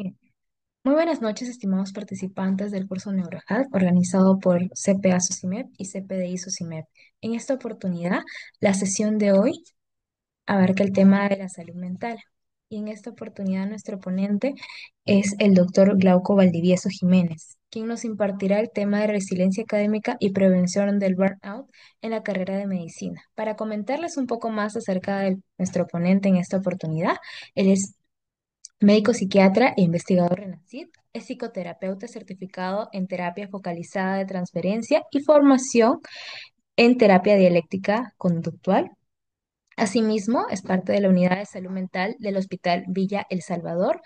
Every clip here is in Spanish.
Bien. Muy buenas noches, estimados participantes del curso NeuroHealth organizado por CPA SOCIMEP y CPDI SOCIMEP. En esta oportunidad, la sesión de hoy abarca el tema de la salud mental. Y en esta oportunidad, nuestro ponente es el doctor Glauco Valdivieso Jiménez, quien nos impartirá el tema de resiliencia académica y prevención del burnout en la carrera de medicina. Para comentarles un poco más acerca de nuestro ponente en esta oportunidad, él es médico psiquiatra e investigador RENACID, es psicoterapeuta certificado en terapia focalizada de transferencia y formación en terapia dialéctica conductual. Asimismo, es parte de la unidad de salud mental del Hospital Villa El Salvador.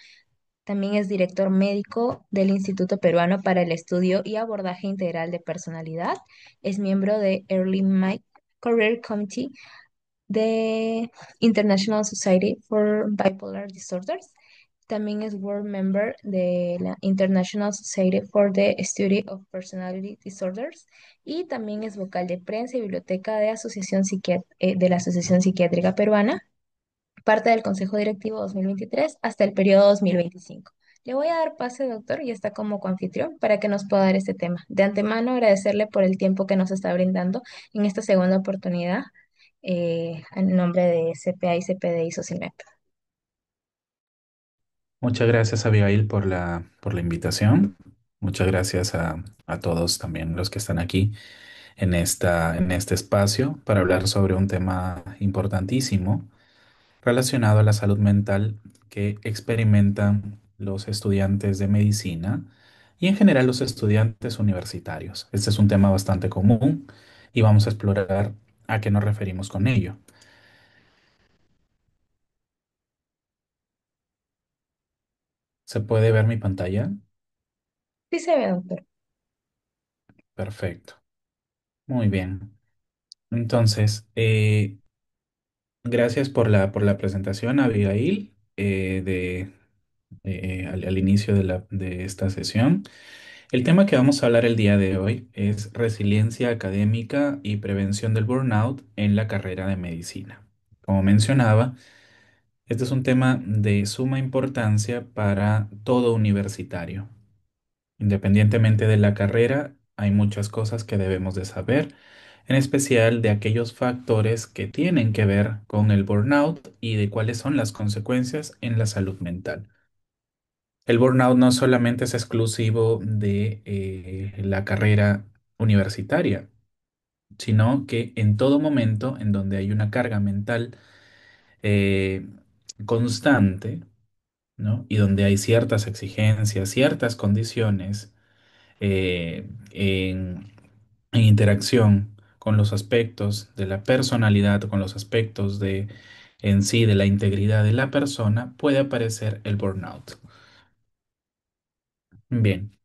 También es director médico del Instituto Peruano para el Estudio y Abordaje Integral de Personalidad. Es miembro de Early My Career Committee de International Society for Bipolar Disorders. También es World Member de la International Society for the Study of Personality Disorders y también es vocal de prensa y biblioteca de, de la Asociación Psiquiátrica Peruana, parte del Consejo Directivo 2023 hasta el periodo 2025. Le voy a dar pase, doctor, y está como coanfitrión para que nos pueda dar este tema. De antemano, agradecerle por el tiempo que nos está brindando en esta segunda oportunidad en nombre de CPA y CPD y SOCIMEP. Muchas gracias, Abigail, por la invitación. Muchas gracias a todos también los que están aquí en este espacio para hablar sobre un tema importantísimo relacionado a la salud mental que experimentan los estudiantes de medicina y en general los estudiantes universitarios. Este es un tema bastante común y vamos a explorar a qué nos referimos con ello. ¿Se puede ver mi pantalla? Sí se ve, doctor. Perfecto. Muy bien. Entonces, gracias por la presentación, Abigail, al inicio de esta sesión. El tema que vamos a hablar el día de hoy es resiliencia académica y prevención del burnout en la carrera de medicina. Como mencionaba, este es un tema de suma importancia para todo universitario. Independientemente de la carrera, hay muchas cosas que debemos de saber, en especial de aquellos factores que tienen que ver con el burnout y de cuáles son las consecuencias en la salud mental. El burnout no solamente es exclusivo de la carrera universitaria, sino que en todo momento en donde hay una carga mental eh, constante, ¿no? Y donde hay ciertas exigencias, ciertas condiciones, en interacción con los aspectos de la personalidad, con los aspectos de en sí de la integridad de la persona, puede aparecer el burnout. Bien,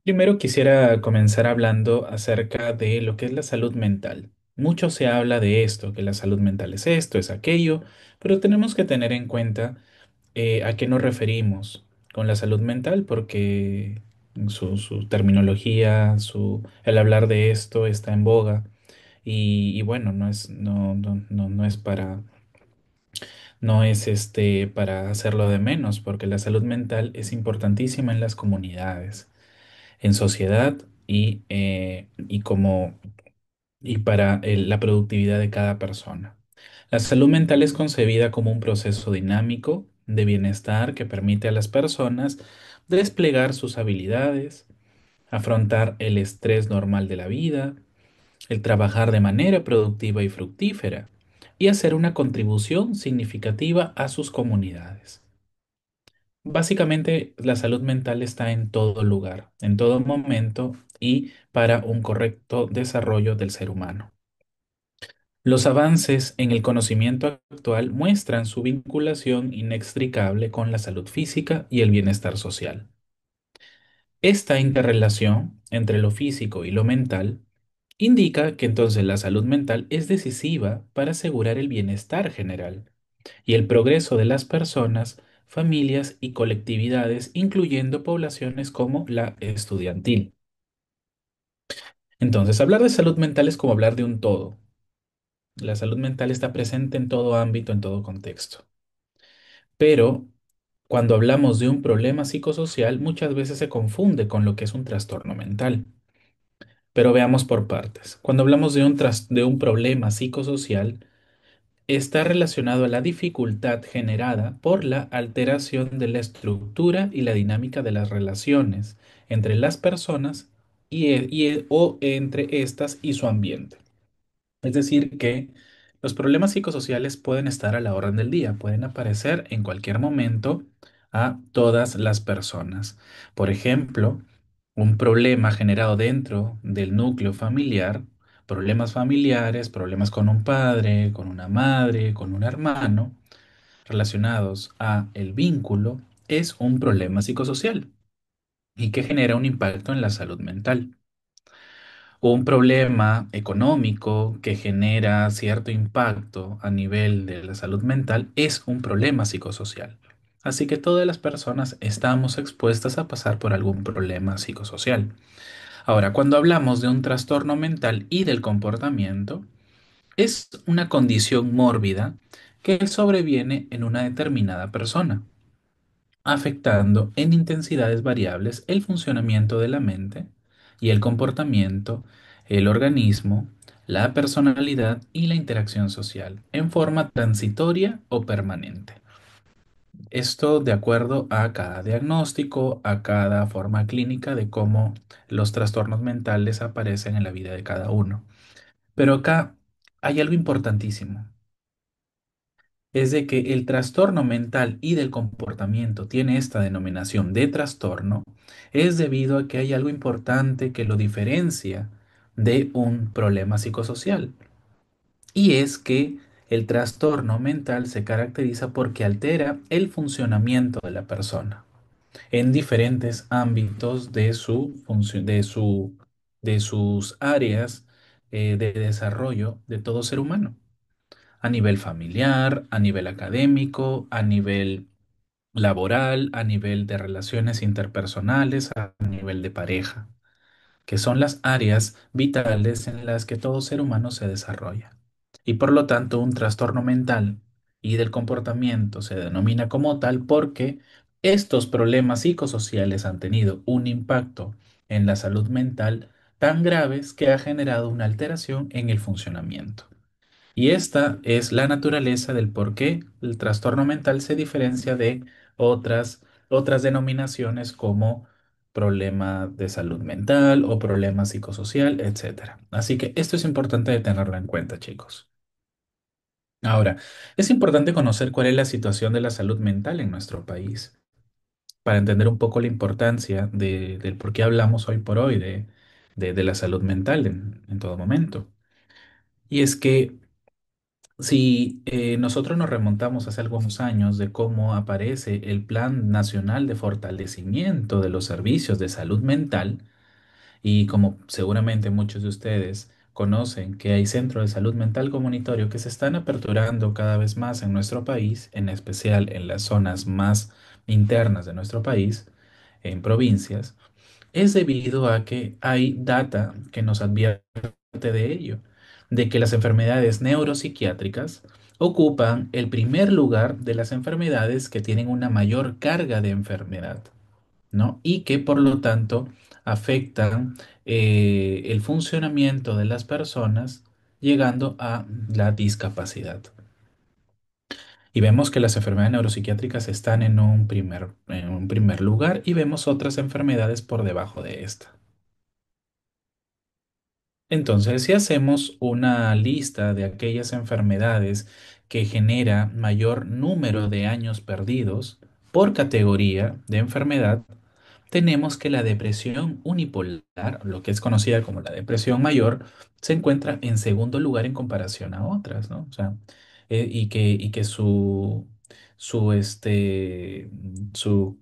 primero quisiera comenzar hablando acerca de lo que es la salud mental. Mucho se habla de esto, que la salud mental es esto, es aquello, pero tenemos que tener en cuenta a qué nos referimos con la salud mental, porque su terminología, el hablar de esto está en boga y bueno, no es no es para hacerlo de menos, porque la salud mental es importantísima en las comunidades, en sociedad y para la productividad de cada persona. La salud mental es concebida como un proceso dinámico de bienestar que permite a las personas desplegar sus habilidades, afrontar el estrés normal de la vida, el trabajar de manera productiva y fructífera y hacer una contribución significativa a sus comunidades. Básicamente, la salud mental está en todo lugar, en todo momento y para un correcto desarrollo del ser humano. Los avances en el conocimiento actual muestran su vinculación inextricable con la salud física y el bienestar social. Esta interrelación entre lo físico y lo mental indica que entonces la salud mental es decisiva para asegurar el bienestar general y el progreso de las personas, familias y colectividades, incluyendo poblaciones como la estudiantil. Entonces, hablar de salud mental es como hablar de un todo. La salud mental está presente en todo ámbito, en todo contexto. Pero Cuando hablamos de un problema psicosocial, muchas veces se confunde con lo que es un trastorno mental. Pero veamos por partes. Cuando hablamos de un problema psicosocial, está relacionado a la dificultad generada por la alteración de la estructura y la dinámica de las relaciones entre las personas o entre estas y su ambiente. Es decir, que los problemas psicosociales pueden estar a la orden del día, pueden aparecer en cualquier momento a todas las personas. Por ejemplo, un problema generado dentro del núcleo familiar, problemas familiares, problemas con un padre, con una madre, con un hermano, relacionados a el vínculo, es un problema psicosocial y que genera un impacto en la salud mental. Un problema económico que genera cierto impacto a nivel de la salud mental es un problema psicosocial. Así que todas las personas estamos expuestas a pasar por algún problema psicosocial. Ahora, cuando hablamos de un trastorno mental y del comportamiento, es una condición mórbida que sobreviene en una determinada persona, afectando en intensidades variables el funcionamiento de la mente y el comportamiento, el organismo, la personalidad y la interacción social, en forma transitoria o permanente. Esto de acuerdo a cada diagnóstico, a cada forma clínica de cómo los trastornos mentales aparecen en la vida de cada uno. Pero acá hay algo importantísimo, es de que el trastorno mental y del comportamiento tiene esta denominación de trastorno, es debido a que hay algo importante que lo diferencia de un problema psicosocial. Y es que el trastorno mental se caracteriza porque altera el funcionamiento de la persona en diferentes ámbitos de su función, de sus áreas de desarrollo de todo ser humano, a nivel familiar, a nivel académico, a nivel laboral, a nivel de relaciones interpersonales, a nivel de pareja, que son las áreas vitales en las que todo ser humano se desarrolla. Y por lo tanto, un trastorno mental y del comportamiento se denomina como tal porque estos problemas psicosociales han tenido un impacto en la salud mental tan graves que ha generado una alteración en el funcionamiento. Y esta es la naturaleza del por qué el trastorno mental se diferencia de otras denominaciones como problema de salud mental o problema psicosocial, etcétera. Así que esto es importante de tenerlo en cuenta, chicos. Ahora, es importante conocer cuál es la situación de la salud mental en nuestro país para entender un poco la importancia del por qué hablamos hoy por hoy de la salud mental en todo momento. Y es que si nosotros nos remontamos hace algunos años de cómo aparece el Plan Nacional de Fortalecimiento de los Servicios de Salud Mental, y como seguramente muchos de ustedes conocen que hay centros de salud mental comunitario que se están aperturando cada vez más en nuestro país, en especial en las zonas más internas de nuestro país, en provincias, es debido a que hay data que nos advierte de ello, de que las enfermedades neuropsiquiátricas ocupan el primer lugar de las enfermedades que tienen una mayor carga de enfermedad, ¿no? Y que por lo tanto afectan el funcionamiento de las personas, llegando a la discapacidad. Y vemos que las enfermedades neuropsiquiátricas están en un primer lugar y vemos otras enfermedades por debajo de esta. Entonces, si hacemos una lista de aquellas enfermedades que genera mayor número de años perdidos por categoría de enfermedad, tenemos que la depresión unipolar, lo que es conocida como la depresión mayor, se encuentra en segundo lugar en comparación a otras, ¿no? O sea, y que su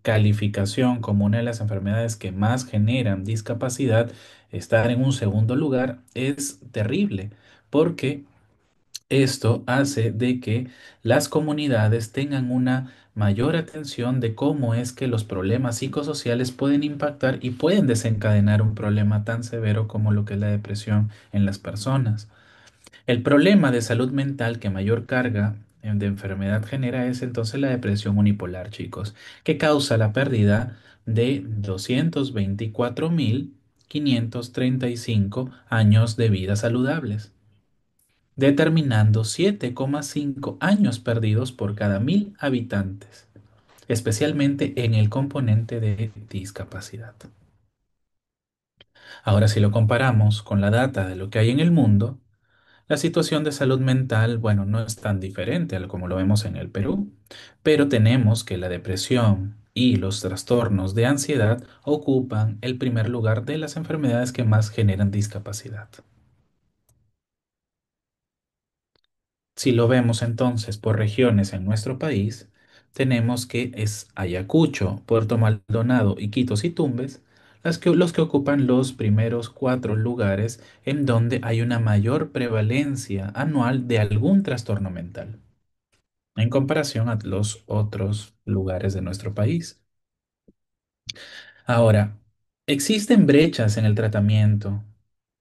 calificación como una de las enfermedades que más generan discapacidad, estar en un segundo lugar es terrible, porque esto hace de que las comunidades tengan una mayor atención de cómo es que los problemas psicosociales pueden impactar y pueden desencadenar un problema tan severo como lo que es la depresión en las personas. El problema de salud mental que mayor carga de enfermedad genera es entonces la depresión unipolar, chicos, que causa la pérdida de 224.535 años de vida saludables, determinando 7,5 años perdidos por cada 1.000 habitantes, especialmente en el componente de discapacidad. Ahora, si lo comparamos con la data de lo que hay en el mundo, la situación de salud mental, bueno, no es tan diferente a como lo vemos en el Perú, pero tenemos que la depresión y los trastornos de ansiedad ocupan el primer lugar de las enfermedades que más generan discapacidad. Si lo vemos entonces por regiones en nuestro país, tenemos que es Ayacucho, Puerto Maldonado, Iquitos y Tumbes los que ocupan los primeros 4 lugares en donde hay una mayor prevalencia anual de algún trastorno mental en comparación a los otros lugares de nuestro país. Ahora, existen brechas en el tratamiento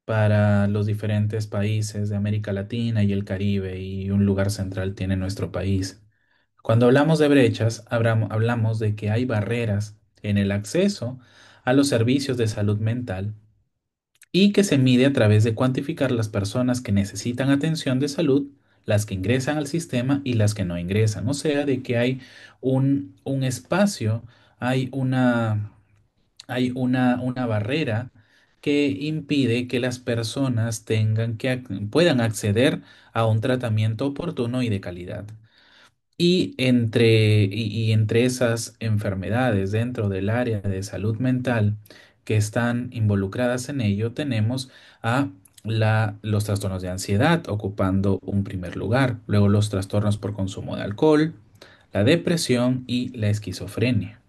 para los diferentes países de América Latina y el Caribe, y un lugar central tiene nuestro país. Cuando hablamos de brechas, hablamos de que hay barreras en el acceso a los servicios de salud mental y que se mide a través de cuantificar las personas que necesitan atención de salud, las que ingresan al sistema y las que no ingresan. O sea, de que hay un espacio, hay una barrera que impide que las personas puedan acceder a un tratamiento oportuno y de calidad. Y entre esas enfermedades dentro del área de salud mental que están involucradas en ello, tenemos a los trastornos de ansiedad ocupando un primer lugar, luego los trastornos por consumo de alcohol, la depresión y la esquizofrenia.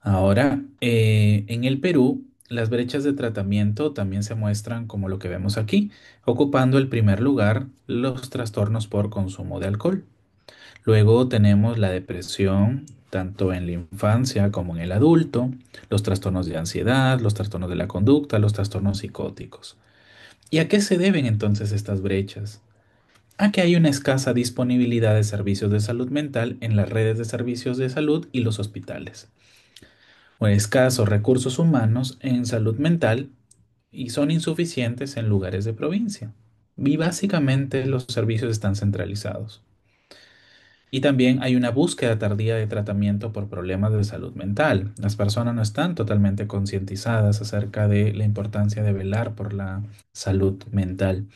Ahora, en el Perú, las brechas de tratamiento también se muestran como lo que vemos aquí, ocupando el primer lugar los trastornos por consumo de alcohol. Luego tenemos la depresión, tanto en la infancia como en el adulto, los trastornos de ansiedad, los trastornos de la conducta, los trastornos psicóticos. ¿Y a qué se deben entonces estas brechas? A que hay una escasa disponibilidad de servicios de salud mental en las redes de servicios de salud y los hospitales, o escasos recursos humanos en salud mental y son insuficientes en lugares de provincia. Y básicamente los servicios están centralizados. Y también hay una búsqueda tardía de tratamiento por problemas de salud mental. Las personas no están totalmente concientizadas acerca de la importancia de velar por la salud mental.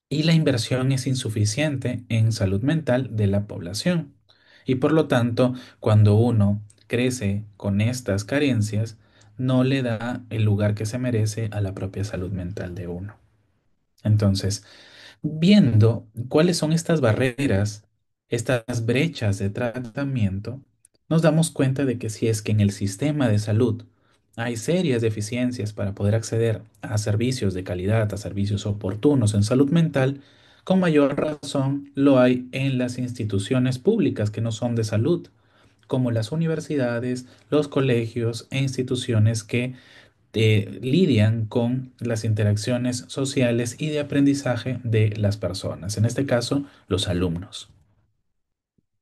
Y la inversión es insuficiente en salud mental de la población. Y por lo tanto, cuando uno crece con estas carencias, no le da el lugar que se merece a la propia salud mental de uno. Entonces, viendo cuáles son estas barreras, estas brechas de tratamiento, nos damos cuenta de que si es que en el sistema de salud hay serias deficiencias para poder acceder a servicios de calidad, a servicios oportunos en salud mental, con mayor razón lo hay en las instituciones públicas que no son de salud, como las universidades, los colegios e instituciones que lidian con las interacciones sociales y de aprendizaje de las personas, en este caso, los alumnos.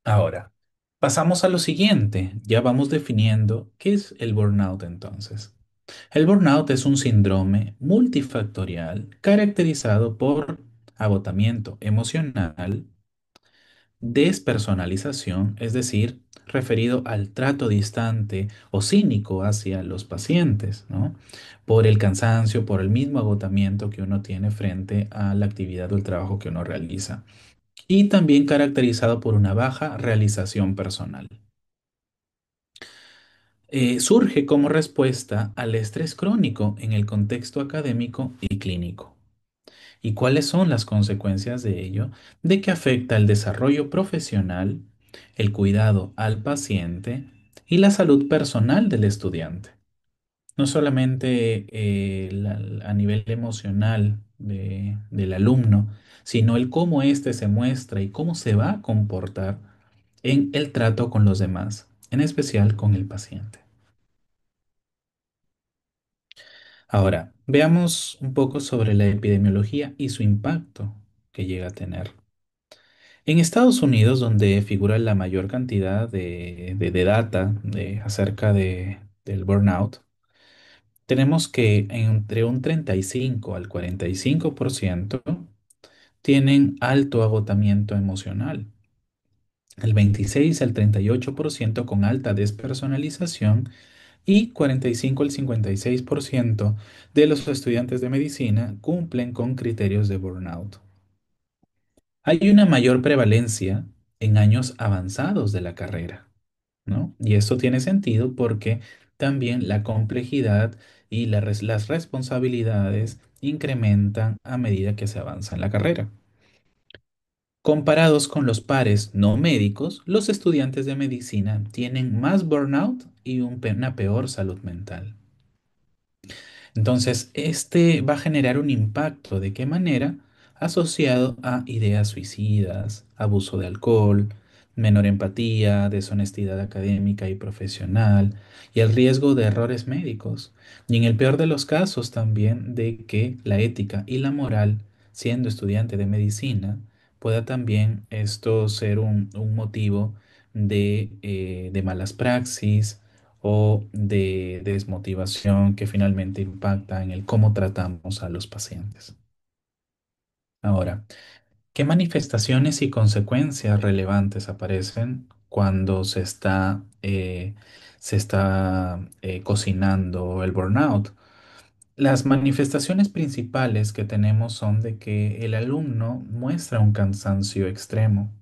Ahora, pasamos a lo siguiente. Ya vamos definiendo qué es el burnout entonces. El burnout es un síndrome multifactorial caracterizado por agotamiento emocional, despersonalización, es decir, referido al trato distante o cínico hacia los pacientes, ¿no? Por el cansancio, por el mismo agotamiento que uno tiene frente a la actividad o el trabajo que uno realiza. Y también caracterizado por una baja realización personal. Surge como respuesta al estrés crónico en el contexto académico y clínico. ¿Y cuáles son las consecuencias de ello? De que afecta el desarrollo profesional, el cuidado al paciente y la salud personal del estudiante. No solamente a nivel emocional del alumno, sino el cómo éste se muestra y cómo se va a comportar en el trato con los demás, en especial con el paciente. Ahora, veamos un poco sobre la epidemiología y su impacto. que llega a tener. En Estados Unidos, donde figura la mayor cantidad de data acerca del burnout, tenemos que entre un 35 al 45% tienen alto agotamiento emocional, el 26 al 38% con alta despersonalización y 45 al 56% de los estudiantes de medicina cumplen con criterios de burnout. Hay una mayor prevalencia en años avanzados de la carrera, ¿no? Y esto tiene sentido porque también la complejidad y las responsabilidades incrementan a medida que se avanza en la carrera. Comparados con los pares no médicos, los estudiantes de medicina tienen más burnout y una peor salud mental. Entonces, este va a generar un impacto. ¿De qué manera? Asociado a ideas suicidas, abuso de alcohol, menor empatía, deshonestidad académica y profesional, y el riesgo de errores médicos. Y en el peor de los casos también de que la ética y la moral, siendo estudiante de medicina, pueda también esto ser un motivo de malas praxis o de desmotivación que finalmente impacta en el cómo tratamos a los pacientes. Ahora, ¿qué manifestaciones y consecuencias relevantes aparecen cuando se está cocinando el burnout? Las manifestaciones principales que tenemos son de que el alumno muestra un cansancio extremo,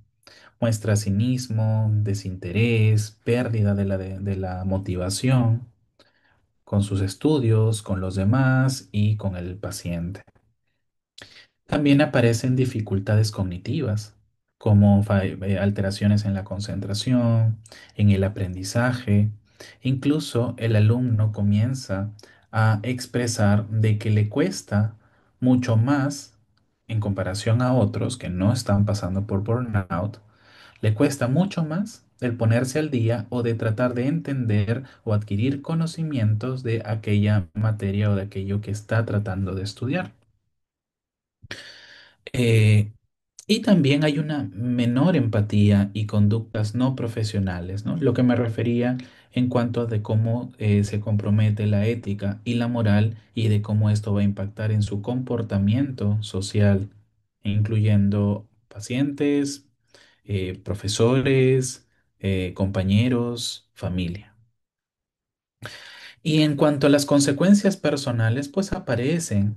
muestra cinismo, desinterés, pérdida de la motivación con sus estudios, con los demás y con el paciente. También aparecen dificultades cognitivas, como alteraciones en la concentración, en el aprendizaje. Incluso el alumno comienza a expresar de que le cuesta mucho más en comparación a otros que no están pasando por burnout, le cuesta mucho más el ponerse al día o de tratar de entender o adquirir conocimientos de aquella materia o de aquello que está tratando de estudiar. Eh, y también hay una menor empatía y conductas no profesionales, ¿no? Lo que me refería en cuanto a de cómo se compromete la ética y la moral y de cómo esto va a impactar en su comportamiento social, incluyendo pacientes, profesores, compañeros, familia. Y en cuanto a las consecuencias personales, pues aparecen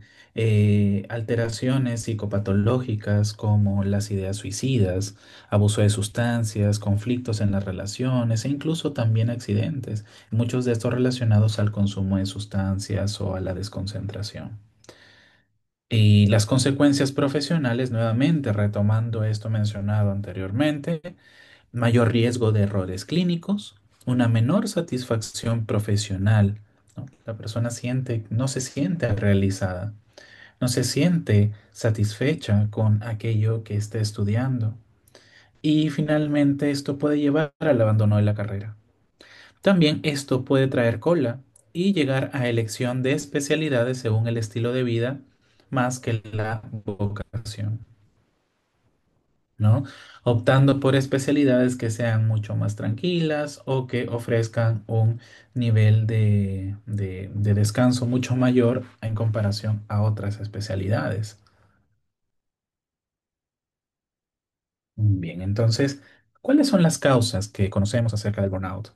alteraciones psicopatológicas como las ideas suicidas, abuso de sustancias, conflictos en las relaciones e incluso también accidentes, muchos de estos relacionados al consumo de sustancias o a la desconcentración. Y las consecuencias profesionales, nuevamente retomando esto mencionado anteriormente, mayor riesgo de errores clínicos, una menor satisfacción profesional, ¿no? La persona no se siente realizada, no se siente satisfecha con aquello que esté estudiando. Y finalmente esto puede llevar al abandono de la carrera. También esto puede traer cola y llegar a elección de especialidades según el estilo de vida más que la vocación. ¿No? Optando por especialidades que sean mucho más tranquilas o que ofrezcan un nivel de descanso mucho mayor en comparación a otras especialidades. Bien, entonces, ¿cuáles son las causas que conocemos acerca del burnout?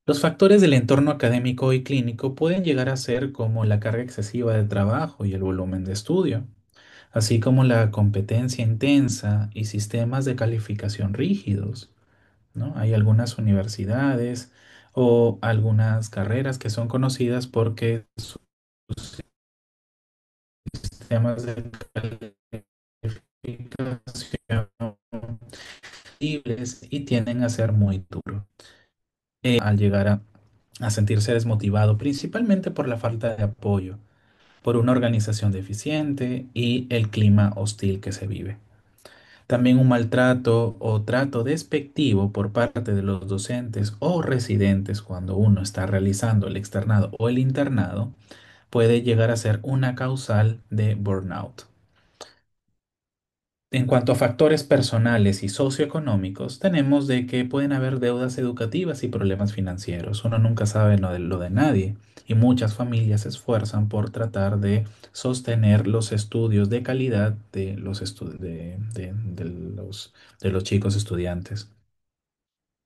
Los factores del entorno académico y clínico pueden llegar a ser como la carga excesiva de trabajo y el volumen de estudio, así como la competencia intensa y sistemas de calificación rígidos, ¿no? Hay algunas universidades o algunas carreras que son conocidas porque sus sistemas de calificación flexibles y tienden a ser muy duros. Al llegar a sentirse desmotivado, principalmente por la falta de apoyo, por una organización deficiente y el clima hostil que se vive. También un maltrato o trato despectivo por parte de los docentes o residentes cuando uno está realizando el externado o el internado puede llegar a ser una causal de burnout. En cuanto a factores personales y socioeconómicos, tenemos de que pueden haber deudas educativas y problemas financieros. Uno nunca sabe lo de nadie y muchas familias se esfuerzan por tratar de sostener los estudios de calidad de de los chicos estudiantes.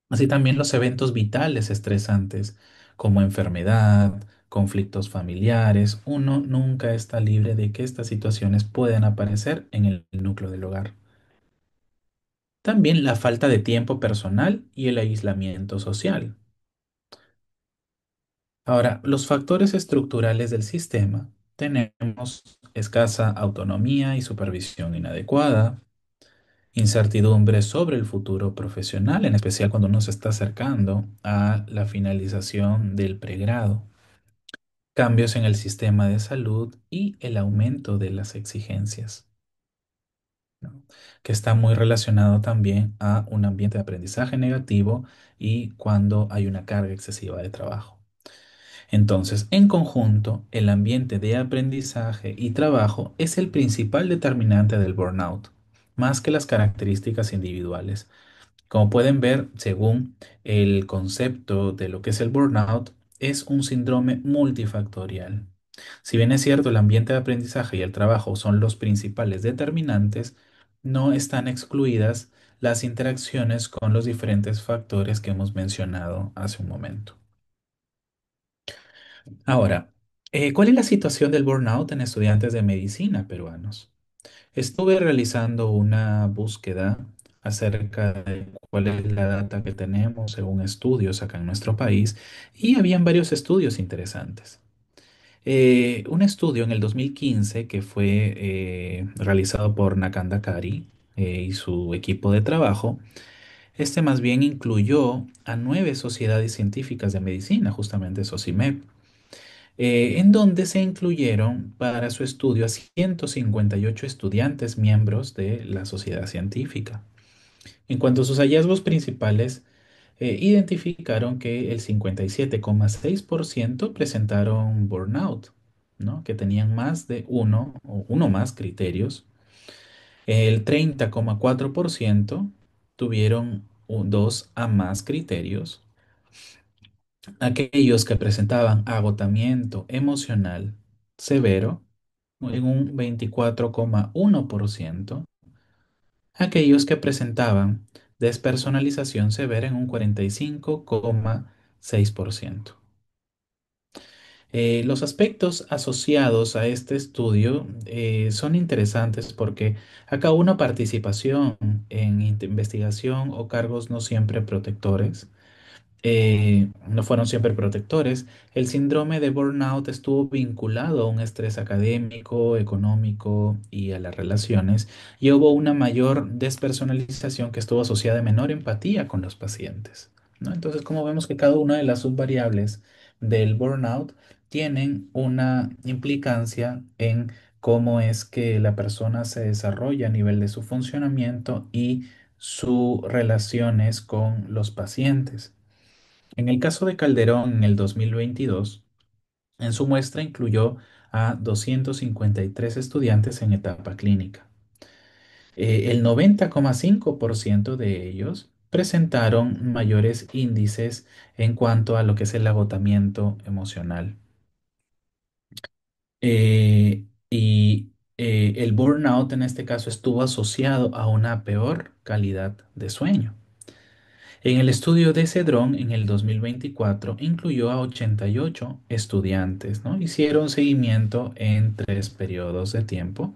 Así también los eventos vitales estresantes como enfermedad, conflictos familiares. Uno nunca está libre de que estas situaciones puedan aparecer en el núcleo del hogar. También la falta de tiempo personal y el aislamiento social. Ahora, los factores estructurales del sistema. Tenemos escasa autonomía y supervisión inadecuada, incertidumbre sobre el futuro profesional, en especial cuando uno se está acercando a la finalización del pregrado, cambios en el sistema de salud y el aumento de las exigencias, ¿no? Que está muy relacionado también a un ambiente de aprendizaje negativo y cuando hay una carga excesiva de trabajo. Entonces, en conjunto, el ambiente de aprendizaje y trabajo es el principal determinante del burnout, más que las características individuales. Como pueden ver, según el concepto de lo que es el burnout, es un síndrome multifactorial. Si bien es cierto, el ambiente de aprendizaje y el trabajo son los principales determinantes, no están excluidas las interacciones con los diferentes factores que hemos mencionado hace un momento. Ahora, ¿cuál es la situación del burnout en estudiantes de medicina peruanos? Estuve realizando una búsqueda acerca de cuál es la data que tenemos según estudios acá en nuestro país y habían varios estudios interesantes. Un estudio en el 2015 que fue realizado por Nakanda Kari y su equipo de trabajo, este más bien incluyó a 9 sociedades científicas de medicina, justamente SOCIMEP, en donde se incluyeron para su estudio a 158 estudiantes miembros de la sociedad científica. En cuanto a sus hallazgos principales, identificaron que el 57,6% presentaron burnout, ¿no? Que tenían más de uno o uno más criterios. El 30,4% tuvieron dos a más criterios. Aquellos que presentaban agotamiento emocional severo en un 24,1%, aquellos que presentaban despersonalización severa en un 45,6%. Los aspectos asociados a este estudio son interesantes porque acá una participación en investigación o cargos no siempre protectores no fueron siempre protectores. El síndrome de burnout estuvo vinculado a un estrés académico, económico y a las relaciones, y hubo una mayor despersonalización que estuvo asociada a menor empatía con los pacientes, ¿no? Entonces, como vemos que cada una de las subvariables del burnout tienen una implicancia en cómo es que la persona se desarrolla a nivel de su funcionamiento y sus relaciones con los pacientes. En el caso de Calderón, en el 2022, en su muestra incluyó a 253 estudiantes en etapa clínica. El 90,5% de ellos presentaron mayores índices en cuanto a lo que es el agotamiento emocional. El burnout en este caso estuvo asociado a una peor calidad de sueño. En el estudio de Cedrón en el 2024 incluyó a 88 estudiantes, ¿no? Hicieron seguimiento en 3 periodos de tiempo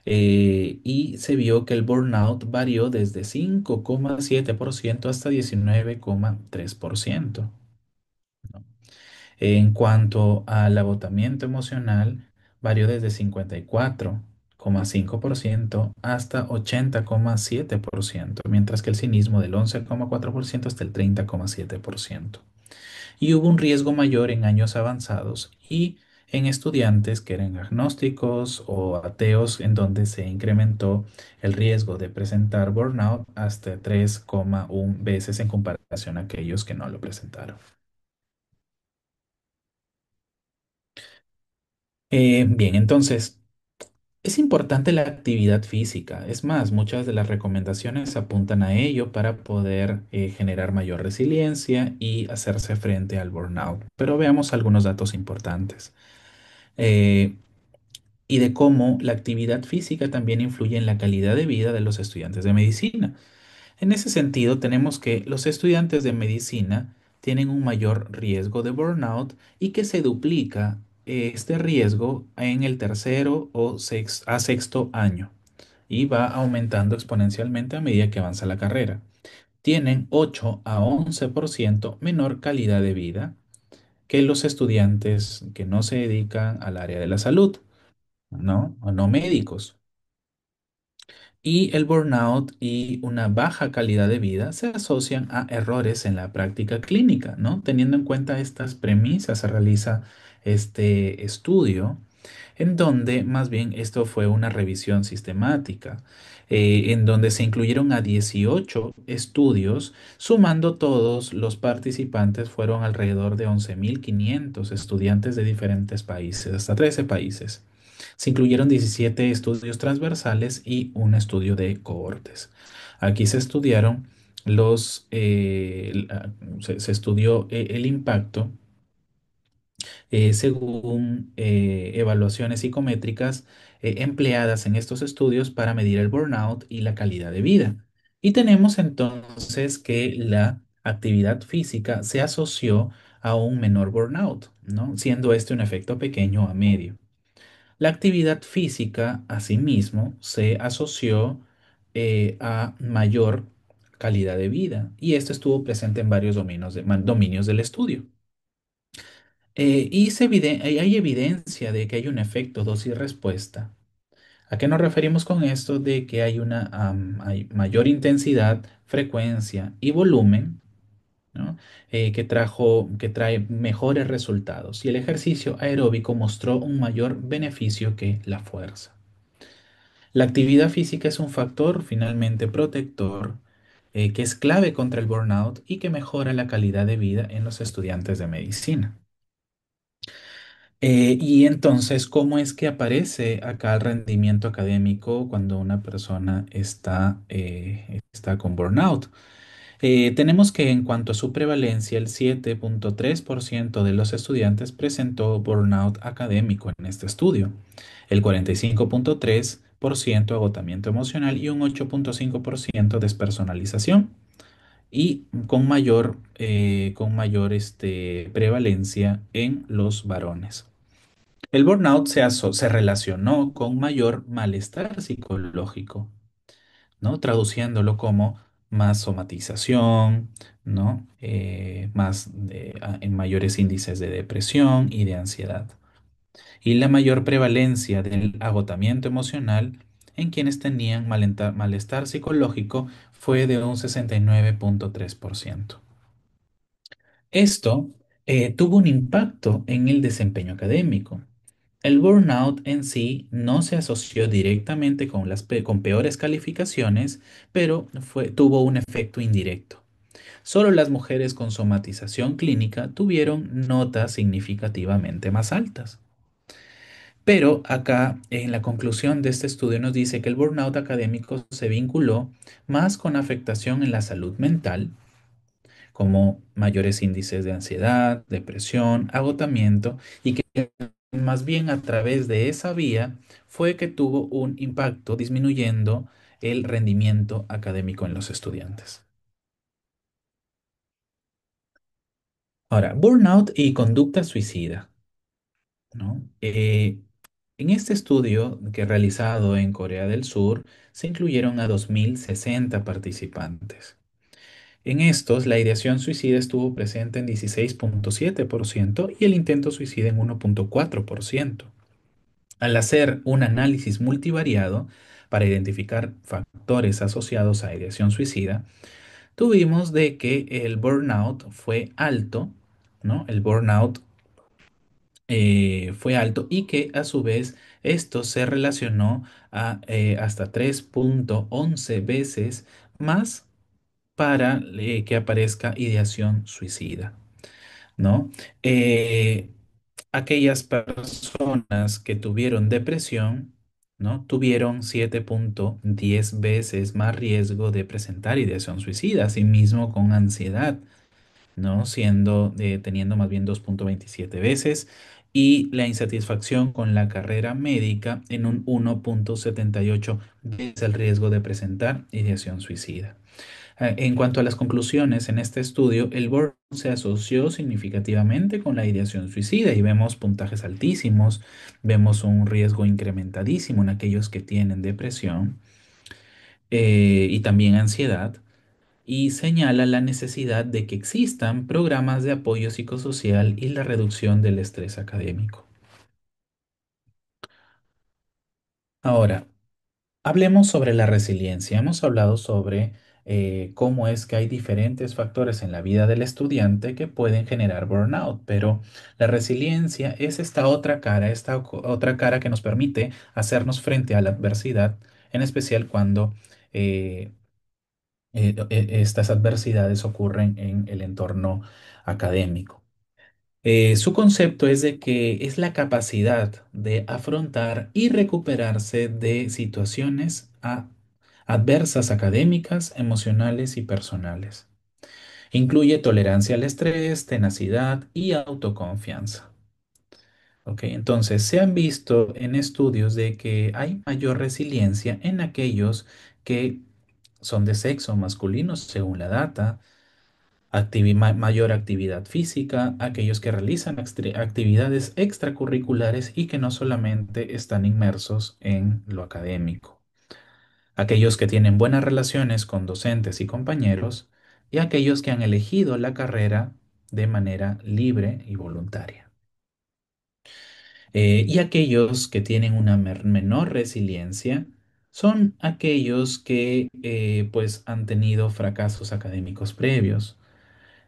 y se vio que el burnout varió desde 5,7% hasta 19,3%, ¿no? En cuanto al agotamiento emocional, varió desde 54,5% hasta 80,7%, mientras que el cinismo del 11,4% hasta el 30,7%. Y hubo un riesgo mayor en años avanzados y en estudiantes que eran agnósticos o ateos, en donde se incrementó el riesgo de presentar burnout hasta 3,1 veces en comparación a aquellos que no lo presentaron. Bien, entonces, Es importante la actividad física. Es más, muchas de las recomendaciones apuntan a ello para poder generar mayor resiliencia y hacerse frente al burnout. Pero veamos algunos datos importantes. Eh, y de cómo la actividad física también influye en la calidad de vida de los estudiantes de medicina. En ese sentido, tenemos que los estudiantes de medicina tienen un mayor riesgo de burnout y que se duplica este riesgo en el tercero o a sexto año y va aumentando exponencialmente a medida que avanza la carrera. Tienen 8 a 11% menor calidad de vida que los estudiantes que no se dedican al área de la salud, ¿no? O no médicos. Y el burnout y una baja calidad de vida se asocian a errores en la práctica clínica, ¿no? Teniendo en cuenta estas premisas, se realiza este estudio en donde más bien esto fue una revisión sistemática, en donde se incluyeron a 18 estudios, sumando todos los participantes fueron alrededor de 11.500 estudiantes de diferentes países, hasta 13 países. Se incluyeron 17 estudios transversales y un estudio de cohortes. Aquí se estudiaron se estudió el impacto según evaluaciones psicométricas empleadas en estos estudios para medir el burnout y la calidad de vida. Y tenemos entonces que la actividad física se asoció a un menor burnout, ¿no? Siendo este un efecto pequeño a medio. La actividad física, asimismo, se asoció a mayor calidad de vida y esto estuvo presente en varios dominios del estudio. Hay evidencia de que hay un efecto dosis-respuesta. ¿A qué nos referimos con esto? De que hay mayor intensidad, frecuencia y volumen, ¿no? Que trae mejores resultados. Y el ejercicio aeróbico mostró un mayor beneficio que la fuerza. La actividad física es un factor finalmente protector que es clave contra el burnout y que mejora la calidad de vida en los estudiantes de medicina. Y entonces, ¿cómo es que aparece acá el rendimiento académico cuando una persona está con burnout? Tenemos que en cuanto a su prevalencia, el 7,3% de los estudiantes presentó burnout académico en este estudio, el 45,3% agotamiento emocional y un 8,5% despersonalización y con mayor prevalencia en los varones. El burnout se relacionó con mayor malestar psicológico, ¿no? Traduciéndolo como más somatización, ¿no? En mayores índices de depresión y de ansiedad. Y la mayor prevalencia del agotamiento emocional en quienes tenían malestar psicológico fue de un 69,3%. Esto tuvo un impacto en el desempeño académico. El burnout en sí no se asoció directamente con peores calificaciones, pero tuvo un efecto indirecto. Solo las mujeres con somatización clínica tuvieron notas significativamente más altas. Pero acá, en la conclusión de este estudio, nos dice que el burnout académico se vinculó más con afectación en la salud mental, como mayores índices de ansiedad, depresión, agotamiento, y que más bien a través de esa vía fue que tuvo un impacto disminuyendo el rendimiento académico en los estudiantes. Ahora, burnout y conducta suicida, ¿no? En este estudio que realizado en Corea del Sur, se incluyeron a 2.060 participantes. En estos, la ideación suicida estuvo presente en 16,7% y el intento suicida en 1,4%. Al hacer un análisis multivariado para identificar factores asociados a ideación suicida, tuvimos de que el burnout fue alto, ¿no? El burnout fue alto y que a su vez esto se relacionó a hasta 3,11 veces más para que aparezca ideación suicida, ¿no? Eh, Aquellas personas que tuvieron depresión ¿no? Tuvieron 7,10 veces más riesgo de presentar ideación suicida, asimismo con ansiedad, ¿no? Teniendo más bien 2,27 veces, y la insatisfacción con la carrera médica en un 1,78 veces el riesgo de presentar ideación suicida. En cuanto a las conclusiones en este estudio, el burnout se asoció significativamente con la ideación suicida y vemos puntajes altísimos, vemos un riesgo incrementadísimo en aquellos que tienen depresión y también ansiedad, y señala la necesidad de que existan programas de apoyo psicosocial y la reducción del estrés académico. Ahora, hablemos sobre la resiliencia. Hemos hablado sobre cómo es que hay diferentes factores en la vida del estudiante que pueden generar burnout, pero la resiliencia es esta otra cara, otra cara que nos permite hacernos frente a la adversidad, en especial cuando estas adversidades ocurren en el entorno académico. Su concepto es de que es la capacidad de afrontar y recuperarse de situaciones adversas académicas, emocionales y personales. Incluye tolerancia al estrés, tenacidad y autoconfianza. ¿Ok? Entonces, se han visto en estudios de que hay mayor resiliencia en aquellos que son de sexo masculino, según la data, mayor actividad física, aquellos que realizan actividades extracurriculares y que no solamente están inmersos en lo académico, aquellos que tienen buenas relaciones con docentes y compañeros y aquellos que han elegido la carrera de manera libre y voluntaria. Y aquellos que tienen una menor resiliencia son aquellos que pues han tenido fracasos académicos previos.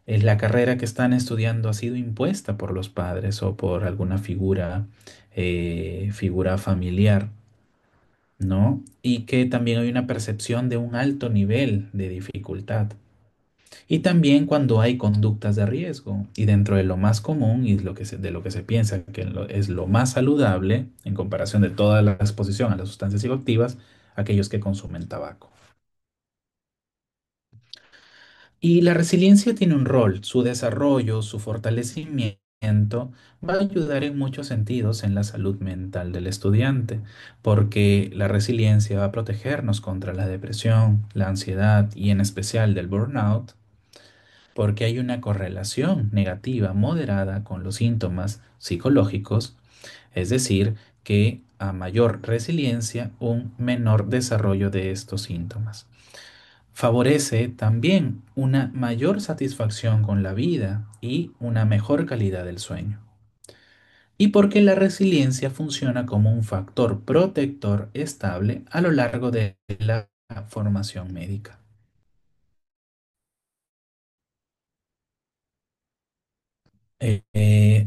La carrera que están estudiando ha sido impuesta por los padres o por alguna figura familiar, ¿no? Y que también hay una percepción de un alto nivel de dificultad. Y también cuando hay conductas de riesgo. Y dentro de lo más común y de lo que se piensa que es lo más saludable en comparación de toda la exposición a las sustancias psicoactivas, aquellos que consumen tabaco. Y la resiliencia tiene un rol, su desarrollo, su fortalecimiento va a ayudar en muchos sentidos en la salud mental del estudiante, porque la resiliencia va a protegernos contra la depresión, la ansiedad y en especial del burnout, porque hay una correlación negativa moderada con los síntomas psicológicos, es decir, que a mayor resiliencia, un menor desarrollo de estos síntomas. Favorece también una mayor satisfacción con la vida y una mejor calidad del sueño. Y porque la resiliencia funciona como un factor protector estable a lo largo de la formación médica.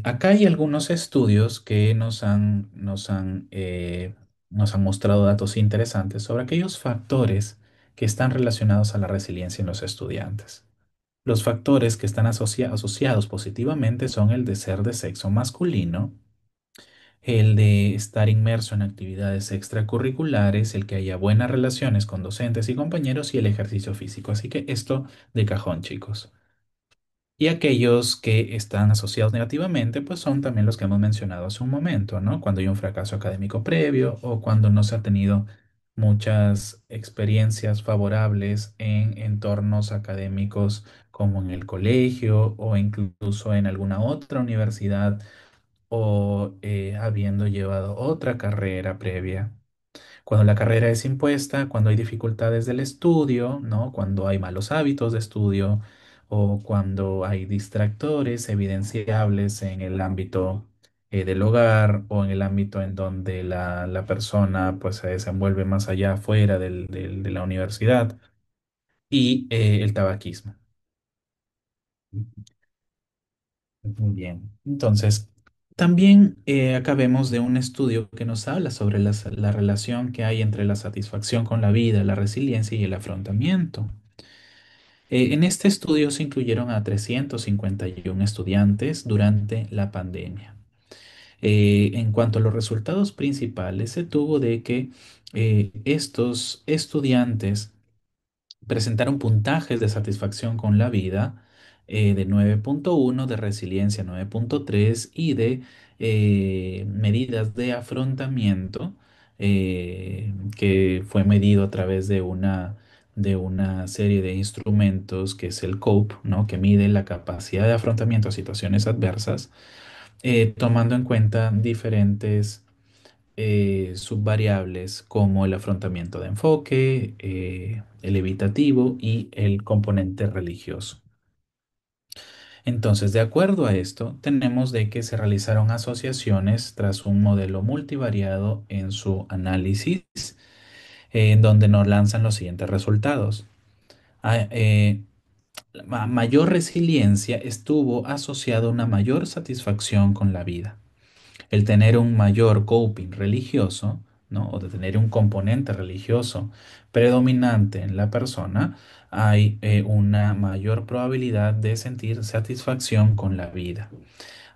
Acá hay algunos estudios que nos han mostrado datos interesantes sobre aquellos factores que están relacionados a la resiliencia en los estudiantes. Los factores que están asociados positivamente son el de ser de sexo masculino, el de estar inmerso en actividades extracurriculares, el que haya buenas relaciones con docentes y compañeros y el ejercicio físico. Así que esto de cajón, chicos. Y aquellos que están asociados negativamente, pues son también los que hemos mencionado hace un momento, ¿no? Cuando hay un fracaso académico previo o cuando no se ha tenido muchas experiencias favorables en entornos académicos como en el colegio o incluso en alguna otra universidad o habiendo llevado otra carrera previa. Cuando la carrera es impuesta, cuando hay dificultades del estudio, ¿no? Cuando hay malos hábitos de estudio o cuando hay distractores evidenciables en el ámbito del hogar o en el ámbito en donde la persona pues se desenvuelve más allá, fuera de la universidad y el tabaquismo. Muy bien. Entonces, también acá vemos de un estudio que nos habla sobre la relación que hay entre la satisfacción con la vida, la resiliencia y el afrontamiento. En este estudio se incluyeron a 351 estudiantes durante la pandemia. En cuanto a los resultados principales, se tuvo de que estos estudiantes presentaron puntajes de satisfacción con la vida de 9.1, de resiliencia 9.3 y de medidas de afrontamiento que fue medido a través de una serie de instrumentos que es el COPE, ¿no? Que mide la capacidad de afrontamiento a situaciones adversas, tomando en cuenta diferentes subvariables como el afrontamiento de enfoque, el evitativo y el componente religioso. Entonces, de acuerdo a esto, tenemos de que se realizaron asociaciones tras un modelo multivariado en su análisis, en donde nos lanzan los siguientes resultados. Ah, mayor resiliencia estuvo asociado a una mayor satisfacción con la vida. El tener un mayor coping religioso, ¿no? O de tener un componente religioso predominante en la persona, hay una mayor probabilidad de sentir satisfacción con la vida.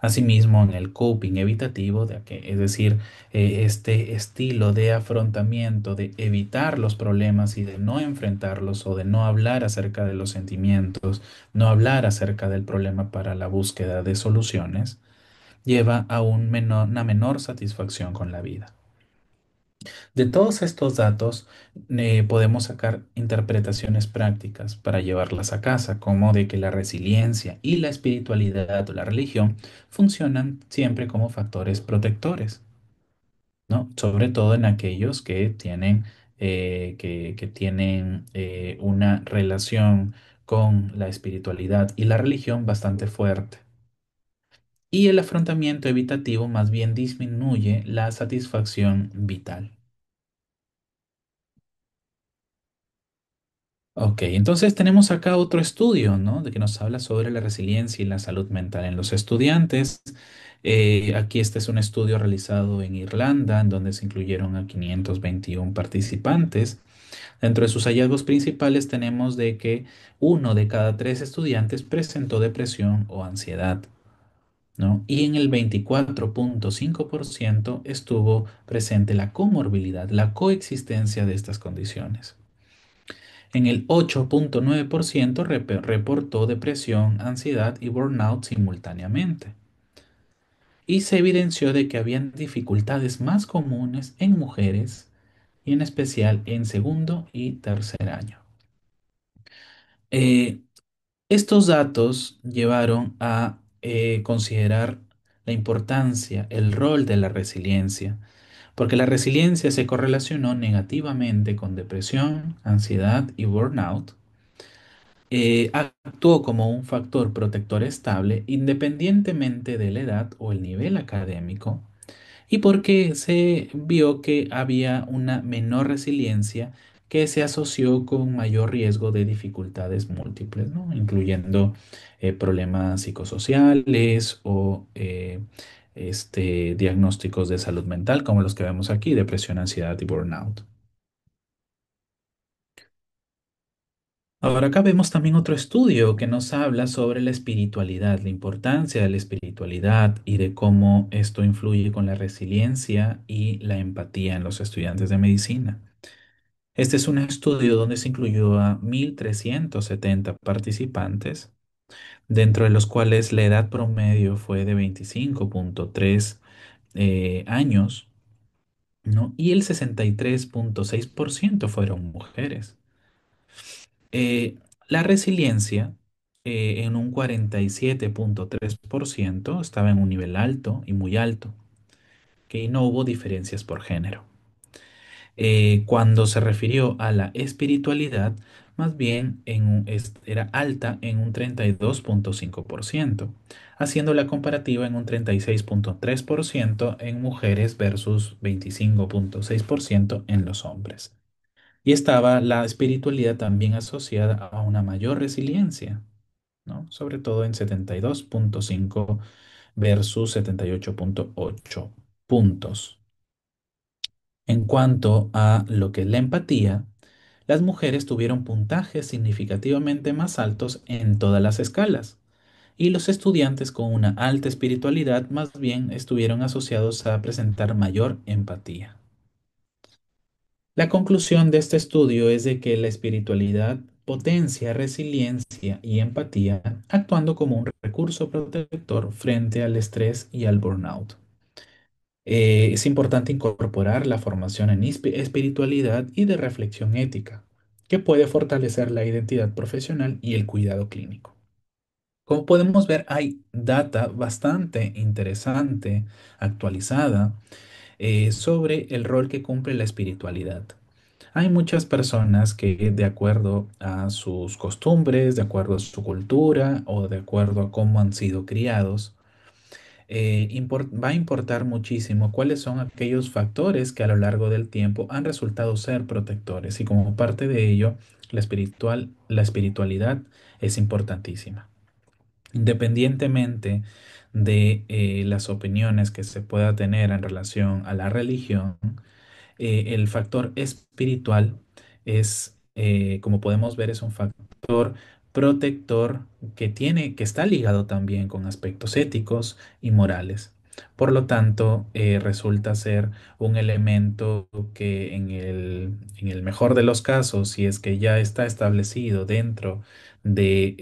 Asimismo, en el coping evitativo, es decir, este estilo de afrontamiento, de evitar los problemas y de no enfrentarlos o de no hablar acerca de los sentimientos, no hablar acerca del problema para la búsqueda de soluciones, lleva a una menor satisfacción con la vida. De todos estos datos podemos sacar interpretaciones prácticas para llevarlas a casa, como de que la resiliencia y la espiritualidad o la religión funcionan siempre como factores protectores, ¿no? Sobre todo en aquellos que tienen, que tienen una relación con la espiritualidad y la religión bastante fuerte. Y el afrontamiento evitativo más bien disminuye la satisfacción vital. Ok, entonces tenemos acá otro estudio, ¿no? De que nos habla sobre la resiliencia y la salud mental en los estudiantes. Aquí este es un estudio realizado en Irlanda, en donde se incluyeron a 521 participantes. Dentro de sus hallazgos principales tenemos de que uno de cada tres estudiantes presentó depresión o ansiedad, ¿no? Y en el 24.5% estuvo presente la comorbilidad, la coexistencia de estas condiciones. En el 8.9% reportó depresión, ansiedad y burnout simultáneamente. Y se evidenció de que habían dificultades más comunes en mujeres y en especial en segundo y tercer año. Eh, Estos datos llevaron a considerar la importancia, el rol de la resiliencia, porque la resiliencia se correlacionó negativamente con depresión, ansiedad y burnout. Actuó como un factor protector estable independientemente de la edad o el nivel académico y porque se vio que había una menor resiliencia que se asoció con mayor riesgo de dificultades múltiples, ¿no? Incluyendo problemas psicosociales o diagnósticos de salud mental como los que vemos aquí, depresión, ansiedad y burnout. Ahora acá vemos también otro estudio que nos habla sobre la espiritualidad, la importancia de la espiritualidad y de cómo esto influye con la resiliencia y la empatía en los estudiantes de medicina. Este es un estudio donde se incluyó a 1.370 participantes, dentro de los cuales la edad promedio fue de 25.3 años, ¿no? Y el 63.6% fueron mujeres. Eh, la resiliencia en un 47.3% estaba en un nivel alto y muy alto, que no hubo diferencias por género. Cuando se refirió a la espiritualidad, más bien era alta en un 32.5%, haciendo la comparativa en un 36.3% en mujeres versus 25.6% en los hombres. Y estaba la espiritualidad también asociada a una mayor resiliencia, ¿no? Sobre todo en 72.5 versus 78.8 puntos. En cuanto a lo que es la empatía, las mujeres tuvieron puntajes significativamente más altos en todas las escalas y los estudiantes con una alta espiritualidad más bien estuvieron asociados a presentar mayor empatía. La conclusión de este estudio es de que la espiritualidad potencia resiliencia y empatía, actuando como un recurso protector frente al estrés y al burnout. Es importante incorporar la formación en espiritualidad y de reflexión ética, que puede fortalecer la identidad profesional y el cuidado clínico. Como podemos ver, hay data bastante interesante, actualizada, sobre el rol que cumple la espiritualidad. Hay muchas personas que de acuerdo a sus costumbres, de acuerdo a su cultura o de acuerdo a cómo han sido criados, va a importar muchísimo cuáles son aquellos factores que a lo largo del tiempo han resultado ser protectores y como parte de ello, la espiritualidad es importantísima. Independientemente de las opiniones que se pueda tener en relación a la religión, el factor espiritual es, como podemos ver, es un factor protector que está ligado también con aspectos éticos y morales. Por lo tanto, resulta ser un elemento que en el mejor de los casos, si es que ya está establecido dentro de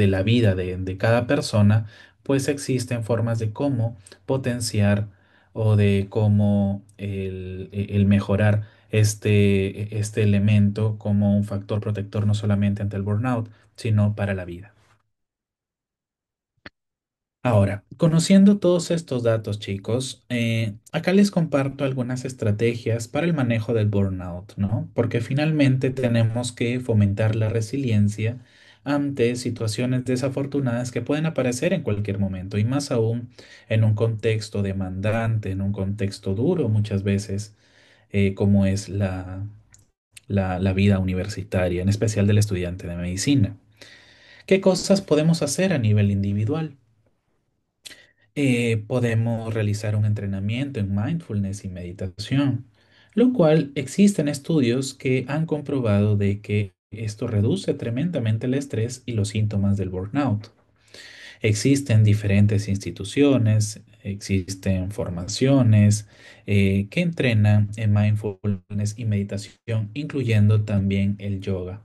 la vida de cada persona, pues existen formas de cómo potenciar o de cómo el mejorar este elemento como un factor protector no solamente ante el burnout, sino para la vida. Ahora, conociendo todos estos datos, chicos, acá les comparto algunas estrategias para el manejo del burnout, ¿no? Porque finalmente tenemos que fomentar la resiliencia ante situaciones desafortunadas que pueden aparecer en cualquier momento y más aún en un contexto demandante, en un contexto duro muchas veces, como es la vida universitaria, en especial del estudiante de medicina. ¿Qué cosas podemos hacer a nivel individual? Podemos realizar un entrenamiento en mindfulness y meditación, lo cual existen estudios que han comprobado de que esto reduce tremendamente el estrés y los síntomas del burnout. Existen diferentes instituciones, existen formaciones que entrenan en mindfulness y meditación, incluyendo también el yoga.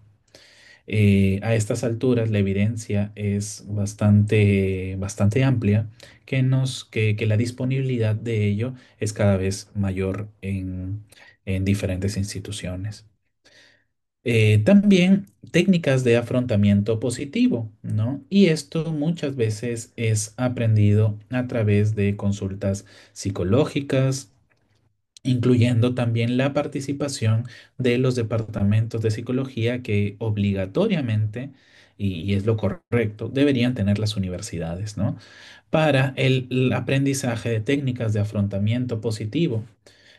A estas alturas la evidencia es bastante amplia que la disponibilidad de ello es cada vez mayor en diferentes instituciones. También técnicas de afrontamiento positivo, ¿no? Y esto muchas veces es aprendido a través de consultas psicológicas, incluyendo también la participación de los departamentos de psicología que obligatoriamente, y es lo correcto, deberían tener las universidades, ¿no? Para el aprendizaje de técnicas de afrontamiento positivo,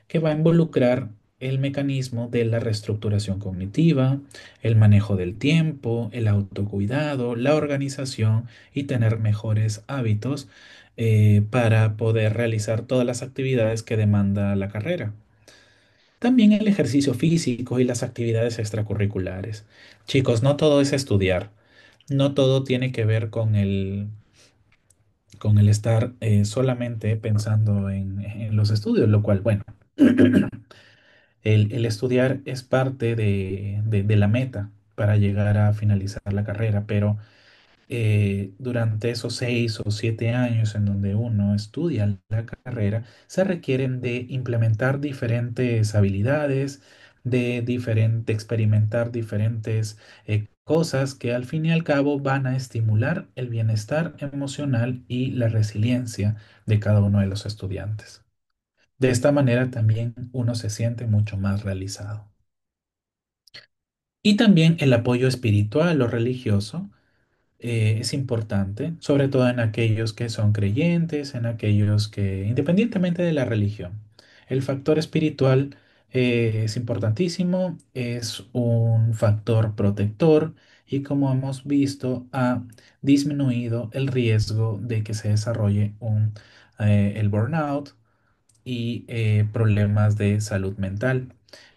que va a involucrar el mecanismo de la reestructuración cognitiva, el manejo del tiempo, el autocuidado, la organización y tener mejores hábitos para poder realizar todas las actividades que demanda la carrera. También el ejercicio físico y las actividades extracurriculares. Chicos, no todo es estudiar. No todo tiene que ver con el estar solamente pensando en los estudios, lo cual, bueno, el estudiar es parte de la meta para llegar a finalizar la carrera, pero durante esos 6 o 7 años en donde uno estudia la carrera, se requieren de implementar diferentes habilidades, de experimentar diferentes cosas que al fin y al cabo van a estimular el bienestar emocional y la resiliencia de cada uno de los estudiantes. De esta manera también uno se siente mucho más realizado. Y también el apoyo espiritual o religioso es importante, sobre todo en aquellos que son creyentes, en aquellos que, independientemente de la religión, el factor espiritual es importantísimo, es un factor protector y como hemos visto ha disminuido el riesgo de que se desarrolle el burnout y problemas de salud mental.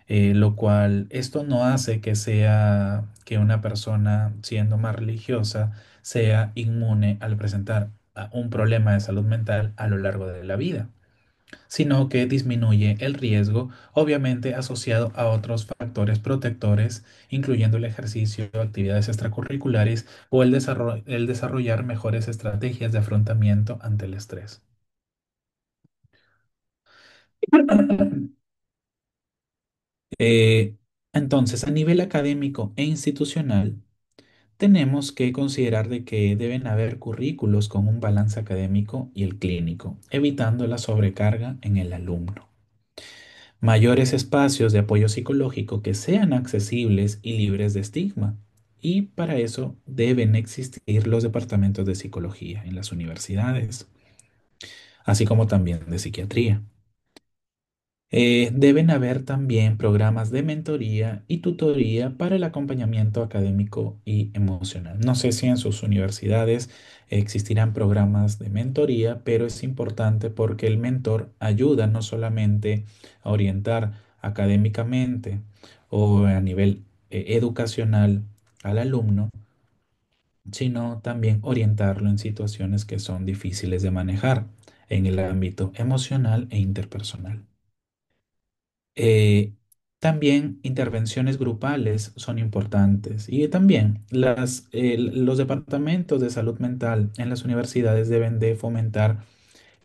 lo cual esto no hace que sea que una persona siendo más religiosa sea inmune al presentar un problema de salud mental a lo largo de la vida, sino que disminuye el riesgo, obviamente asociado a otros factores protectores, incluyendo el ejercicio, actividades extracurriculares o el desarrollar mejores estrategias de afrontamiento ante el estrés. Eh, entonces, a nivel académico e institucional, tenemos que considerar de que deben haber currículos con un balance académico y el clínico, evitando la sobrecarga en el alumno. Mayores espacios de apoyo psicológico que sean accesibles y libres de estigma. Y para eso deben existir los departamentos de psicología en las universidades, así como también de psiquiatría. Deben haber también programas de mentoría y tutoría para el acompañamiento académico y emocional. No sé si en sus universidades existirán programas de mentoría, pero es importante porque el mentor ayuda no solamente a orientar académicamente o a nivel educacional al alumno, sino también orientarlo en situaciones que son difíciles de manejar en el ámbito emocional e interpersonal. Eh, También intervenciones grupales son importantes y también los departamentos de salud mental en las universidades deben de fomentar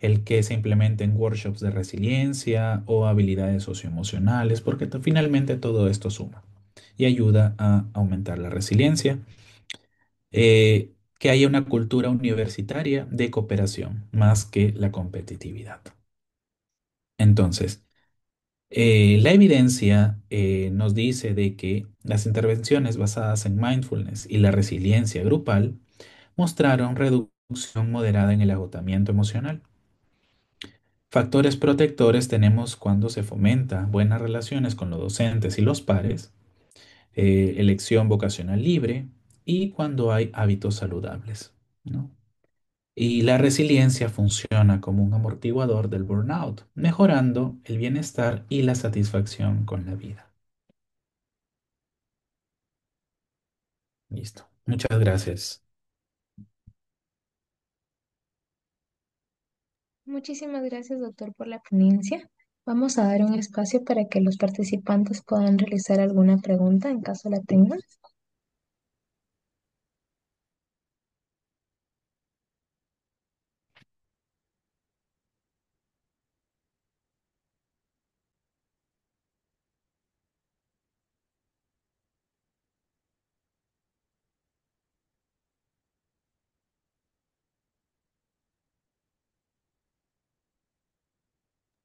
el que se implementen workshops de resiliencia o habilidades socioemocionales, porque finalmente todo esto suma y ayuda a aumentar la resiliencia. Que haya una cultura universitaria de cooperación más que la competitividad. Entonces, la evidencia nos dice de que las intervenciones basadas en mindfulness y la resiliencia grupal mostraron reducción moderada en el agotamiento emocional. Factores protectores tenemos cuando se fomenta buenas relaciones con los docentes y los pares, elección vocacional libre y cuando hay hábitos saludables, ¿no? Y la resiliencia funciona como un amortiguador del burnout, mejorando el bienestar y la satisfacción con la vida. Listo. Muchas gracias. Muchísimas gracias, doctor, por la ponencia. Vamos a dar un espacio para que los participantes puedan realizar alguna pregunta en caso la tengan.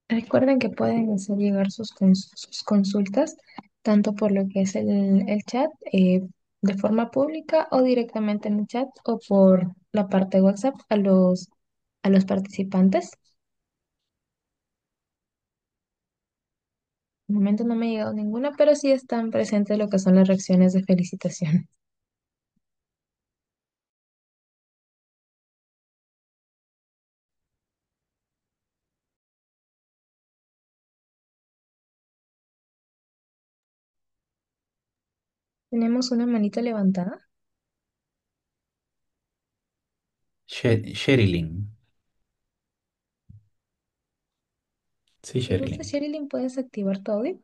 Recuerden que pueden hacer llegar sus consultas tanto por lo que es el chat de forma pública o directamente en el chat o por la parte de WhatsApp a los participantes. De momento no me ha llegado ninguna, pero sí están presentes lo que son las reacciones de felicitación. Tenemos una manita levantada. Sherilyn. Sí, Si gusta, Sherilyn. Sherilyn, puedes activar tu audio.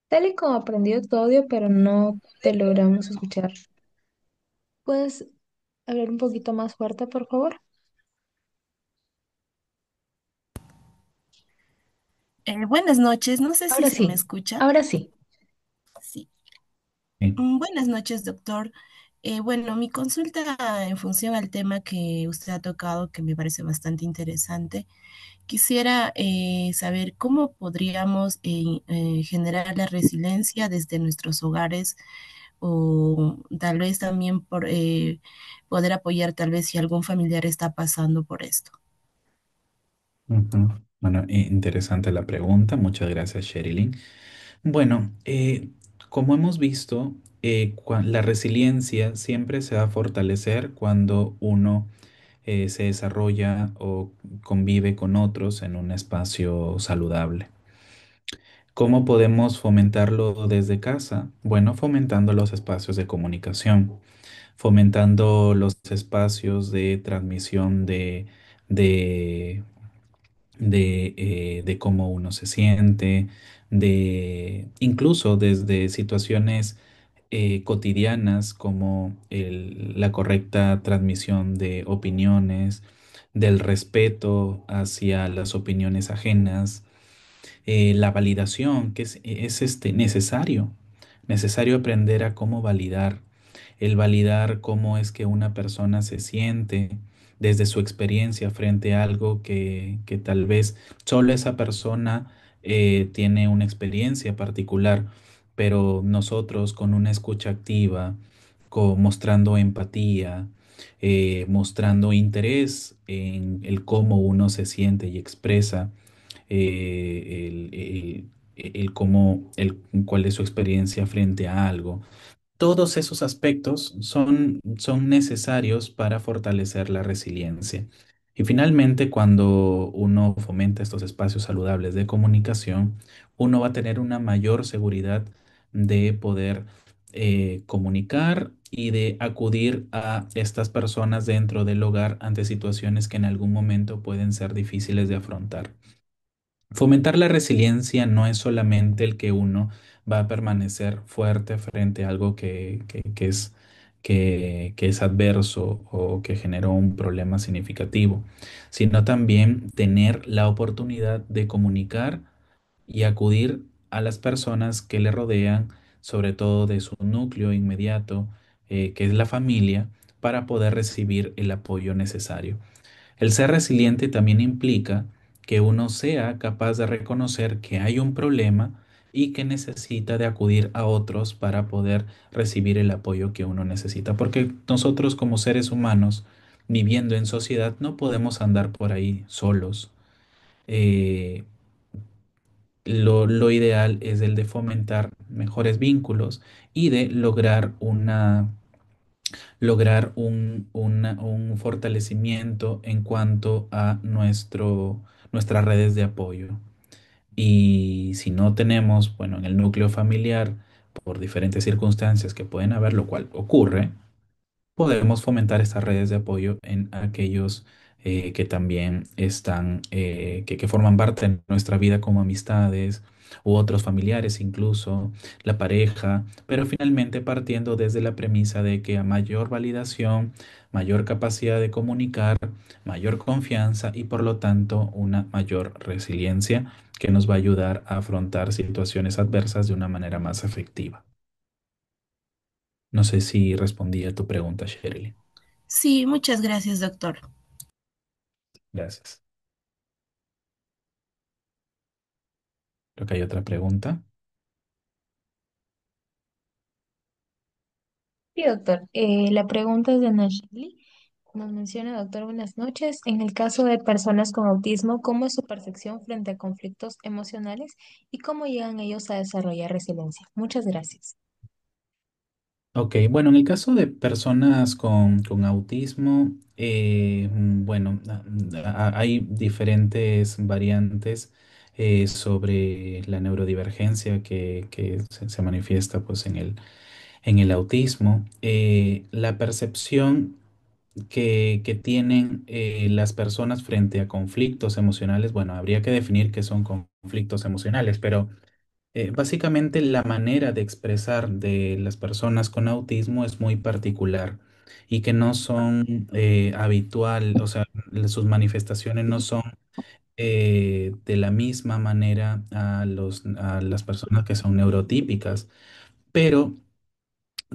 Tal y como aprendido tu audio, pero no te logramos escuchar. ¿Puedes hablar un poquito más fuerte, por favor? Buenas noches, no sé si Ahora se me sí, escucha. ahora sí. Sí. Sí. Buenas noches, doctor. Bueno, mi consulta en función al tema que usted ha tocado, que me parece bastante interesante, quisiera saber cómo podríamos generar la resiliencia desde nuestros hogares o tal vez también por poder apoyar tal vez si algún familiar está pasando por esto. Ujú. Bueno, interesante la pregunta. Muchas gracias, Sherilyn. Bueno, como hemos visto, la resiliencia siempre se va a fortalecer cuando uno se desarrolla o convive con otros en un espacio saludable. ¿Cómo podemos fomentarlo desde casa? Bueno, fomentando los espacios de comunicación, fomentando los espacios de transmisión de, de cómo uno se siente, de incluso desde situaciones cotidianas como la correcta transmisión de opiniones, del respeto hacia las opiniones ajenas, la validación, que es necesario aprender a cómo validar, el validar cómo es que una persona se siente desde su experiencia frente a algo que tal vez solo esa persona tiene una experiencia particular, pero nosotros con una escucha activa, mostrando empatía, mostrando interés en el cómo uno se siente y expresa, el cómo, cuál es su experiencia frente a algo. Todos esos aspectos son necesarios para fortalecer la resiliencia. Y finalmente, cuando uno fomenta estos espacios saludables de comunicación, uno va a tener una mayor seguridad de poder comunicar y de acudir a estas personas dentro del hogar ante situaciones que en algún momento pueden ser difíciles de afrontar. Fomentar la resiliencia no es solamente el que uno va a permanecer fuerte frente a algo que es adverso o que generó un problema significativo, sino también tener la oportunidad de comunicar y acudir a las personas que le rodean, sobre todo de su núcleo inmediato, que es la familia, para poder recibir el apoyo necesario. El ser resiliente también implica que uno sea capaz de reconocer que hay un problema y que necesita de acudir a otros para poder recibir el apoyo que uno necesita. Porque nosotros como seres humanos, viviendo en sociedad, no podemos andar por ahí solos. Eh, lo ideal es el de fomentar mejores vínculos y de lograr un fortalecimiento en cuanto a nuestras redes de apoyo. Y si no tenemos, bueno, en el núcleo familiar, por diferentes circunstancias que pueden haber, lo cual ocurre, podemos fomentar estas redes de apoyo en aquellos que también están, que forman parte de nuestra vida como amistades u otros familiares, incluso la pareja, pero finalmente partiendo desde la premisa de que a mayor validación, mayor capacidad de comunicar, mayor confianza y por lo tanto una mayor resiliencia que nos va a ayudar a afrontar situaciones adversas de una manera más efectiva. No sé si respondí a tu pregunta, Shirley. Sí, muchas gracias, doctor. Gracias. Creo que hay otra pregunta. Sí, doctor. La pregunta es de Nashili. Nos menciona, doctor, buenas noches. En el caso de personas con autismo, ¿cómo es su percepción frente a conflictos emocionales y cómo llegan ellos a desarrollar resiliencia? Muchas gracias. Ok, bueno, en el caso de personas con autismo, bueno, hay diferentes variantes sobre la neurodivergencia que se manifiesta pues, en el autismo. La percepción que tienen las personas frente a conflictos emocionales, bueno, habría que definir qué son conflictos emocionales, pero básicamente la manera de expresar de las personas con autismo es muy particular y que no son habitual, o sea, sus manifestaciones no son de la misma manera a las personas que son neurotípicas, pero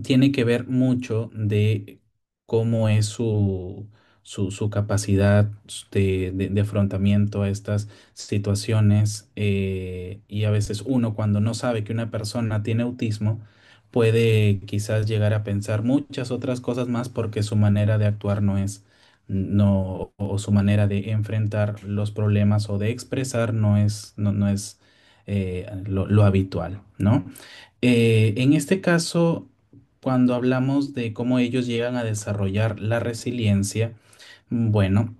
tiene que ver mucho de cómo es su capacidad de afrontamiento a estas situaciones. Y a veces uno cuando no sabe que una persona tiene autismo, puede quizás llegar a pensar muchas otras cosas más porque su manera de actuar no es, no, o su manera de enfrentar los problemas o de expresar no es lo habitual, ¿no? En este caso, cuando hablamos de cómo ellos llegan a desarrollar la resiliencia, Bueno,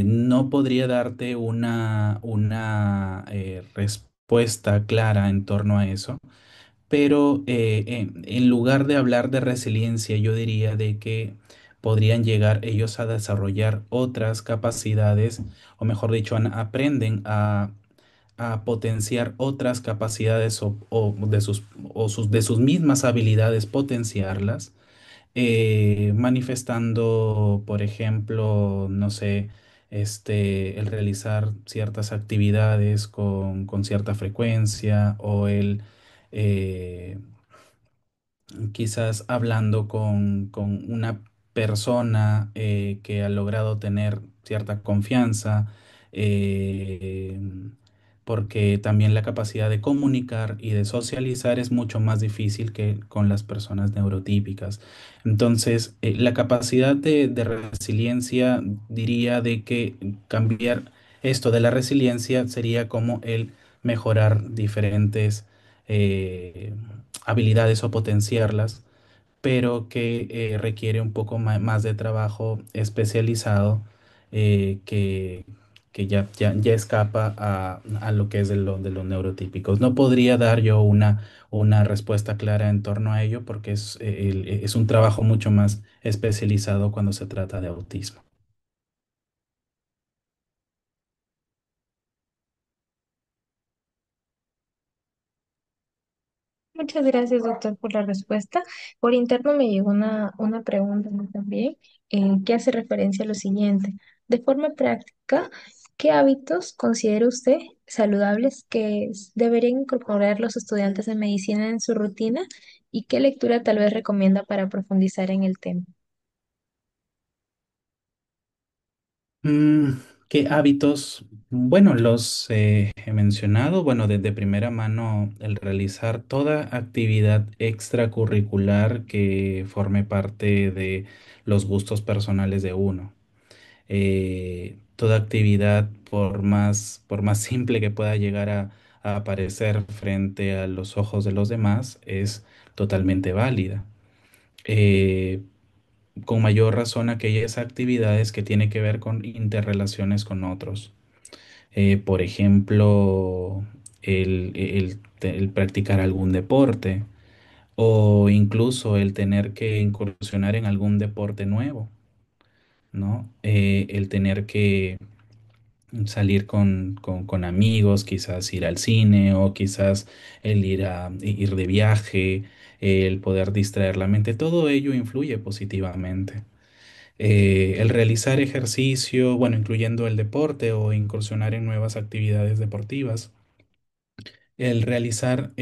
no podría darte una respuesta clara en torno a eso, pero en lugar de hablar de resiliencia, yo diría de que podrían llegar ellos a desarrollar otras capacidades, o mejor dicho, aprenden a potenciar otras capacidades de sus mismas habilidades, potenciarlas manifestando, por ejemplo, no sé, el realizar ciertas actividades con cierta frecuencia o eh, quizás hablando con una persona que ha logrado tener cierta confianza, eh, porque también la capacidad de comunicar y de socializar es mucho más difícil que con las personas neurotípicas. Entonces, la capacidad de resiliencia, diría de que cambiar esto de la resiliencia sería como el mejorar diferentes eh, habilidades o potenciarlas, pero que requiere un poco más de trabajo especializado eh, que, que ya escapa a lo que es de los neurotípicos. No podría dar yo una respuesta clara en torno a ello porque es un trabajo mucho más especializado cuando se trata de autismo. Muchas gracias, doctor, por la respuesta. Por interno me llegó una pregunta a mí también, que hace referencia a lo siguiente. De forma práctica, ¿qué hábitos considera usted saludables que deberían incorporar los estudiantes de medicina en su rutina y qué lectura tal vez recomienda para profundizar en el tema? Mm, ¿Qué hábitos? Bueno, los he mencionado. Bueno, desde primera mano, el realizar toda actividad extracurricular que forme parte de los gustos personales de uno. Toda actividad, por más simple que pueda llegar a aparecer frente a los ojos de los demás, es totalmente válida. Eh, con mayor razón aquellas actividades que tienen que ver con interrelaciones con otros. Por ejemplo, el practicar algún deporte o incluso el tener que incursionar en algún deporte nuevo, ¿no? El tener que salir con amigos, quizás ir al cine o quizás el ir de viaje, el poder distraer la mente, todo ello influye positivamente. El realizar ejercicio, bueno, incluyendo el deporte o incursionar en nuevas actividades deportivas, el realizar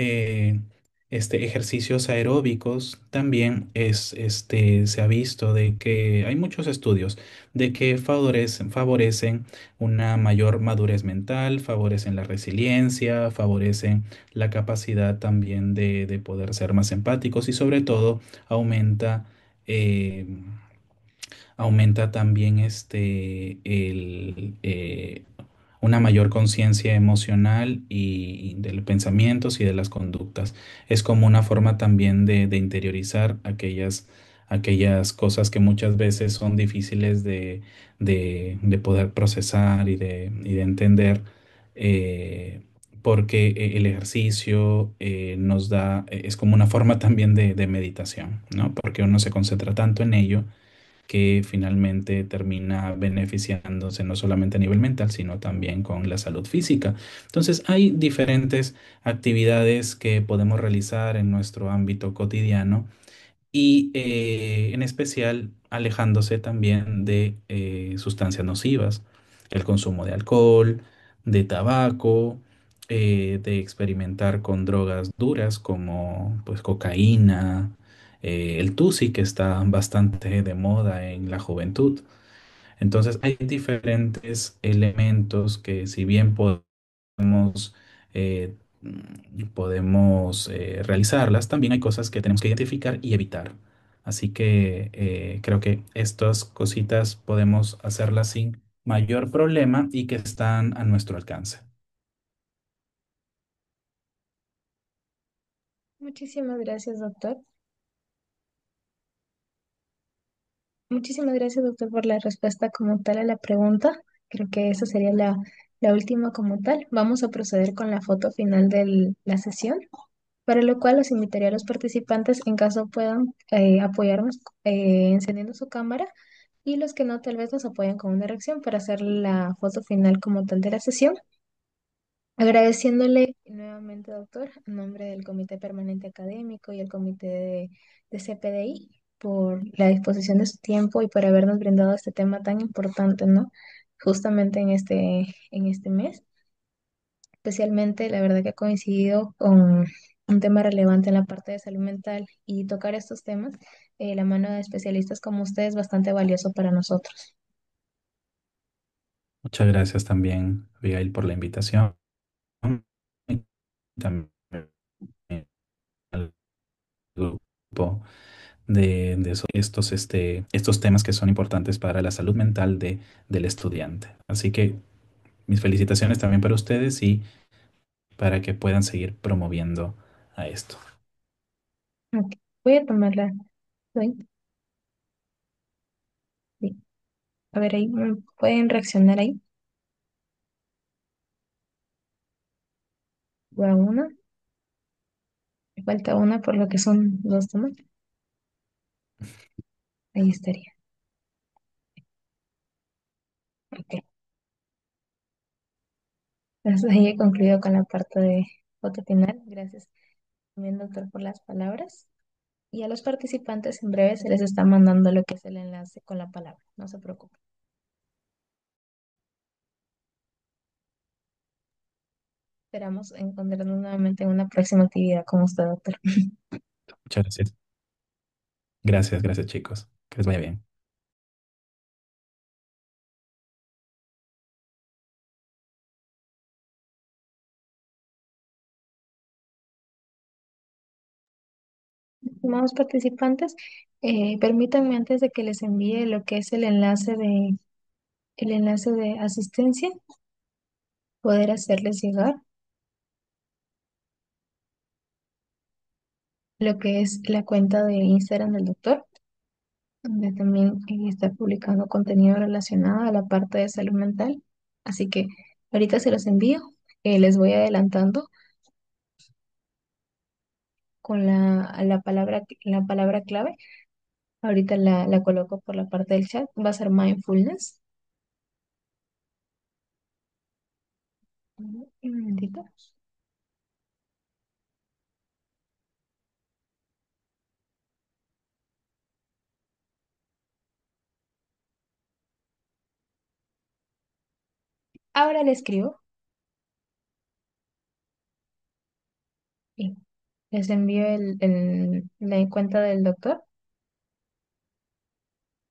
ejercicios aeróbicos también se ha visto de que hay muchos estudios de que favorecen una mayor madurez mental, favorecen la resiliencia, favorecen la capacidad también de poder ser más empáticos y sobre todo aumenta eh, aumenta también una mayor conciencia emocional y de los pensamientos y de las conductas. Es como una forma también de interiorizar aquellas cosas que muchas veces son difíciles de poder procesar y de entender. eh, Porque el ejercicio es como una forma también de meditación, ¿no? Porque uno se concentra tanto en ello que finalmente termina beneficiándose no solamente a nivel mental, sino también con la salud física. Entonces, hay diferentes actividades que podemos realizar en nuestro ámbito cotidiano y en especial alejándose también de sustancias nocivas, el consumo de alcohol, de tabaco, de experimentar con drogas duras como pues cocaína, el tusi que está bastante de moda en la juventud. Entonces hay diferentes elementos que si bien podemos realizarlas, también hay cosas que tenemos que identificar y evitar. Así que creo que estas cositas podemos hacerlas sin mayor problema y que están a nuestro alcance. Muchísimas gracias, doctor. Muchísimas gracias, doctor, por la respuesta como tal a la pregunta. Creo que esa sería la última como tal. Vamos a proceder con la foto final de la sesión, para lo cual los invitaría a los participantes en caso puedan apoyarnos encendiendo su cámara y los que no, tal vez nos apoyen con una reacción para hacer la foto final como tal de la sesión. Agradeciéndole nuevamente, doctor, en nombre del Comité Permanente Académico y el Comité de CPDI por la disposición de su tiempo y por habernos brindado este tema tan importante, ¿no? Justamente en este mes. Especialmente, la verdad que ha coincidido con un tema relevante en la parte de salud mental y tocar estos temas, la mano de especialistas como usted es bastante valioso para nosotros. Muchas gracias también, Abigail, por la invitación. Y también al grupo estos temas que son importantes para la salud mental del estudiante. Así que mis felicitaciones también para ustedes y para que puedan seguir promoviendo a esto. Ok, voy a tomarla. ¿Sí? Sí. A ver, ahí pueden reaccionar ahí. Va una, me falta una por lo que son dos temas. Ahí estaría. Ok. Entonces ahí he concluido con la parte de foto final. Gracias también, doctor, por las palabras. Y a los participantes en breve se les está mandando lo que es el enlace con la palabra. No se preocupen. Esperamos encontrarnos nuevamente en una próxima actividad con usted, doctor. Muchas gracias. Gracias, gracias chicos. Que les vaya bien. Estimados participantes, permítanme antes de que les envíe lo que es el enlace de asistencia, poder hacerles llegar lo que es la cuenta de Instagram del doctor, donde también está publicando contenido relacionado a la parte de salud mental. Así que ahorita se los envío. Les voy adelantando con la palabra clave. Ahorita la coloco por la parte del chat. Va a ser mindfulness. Un momentito. Ahora le escribo y les envío la cuenta del doctor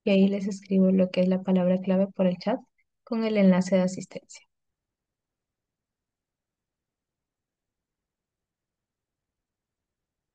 y ahí les escribo lo que es la palabra clave por el chat con el enlace de asistencia.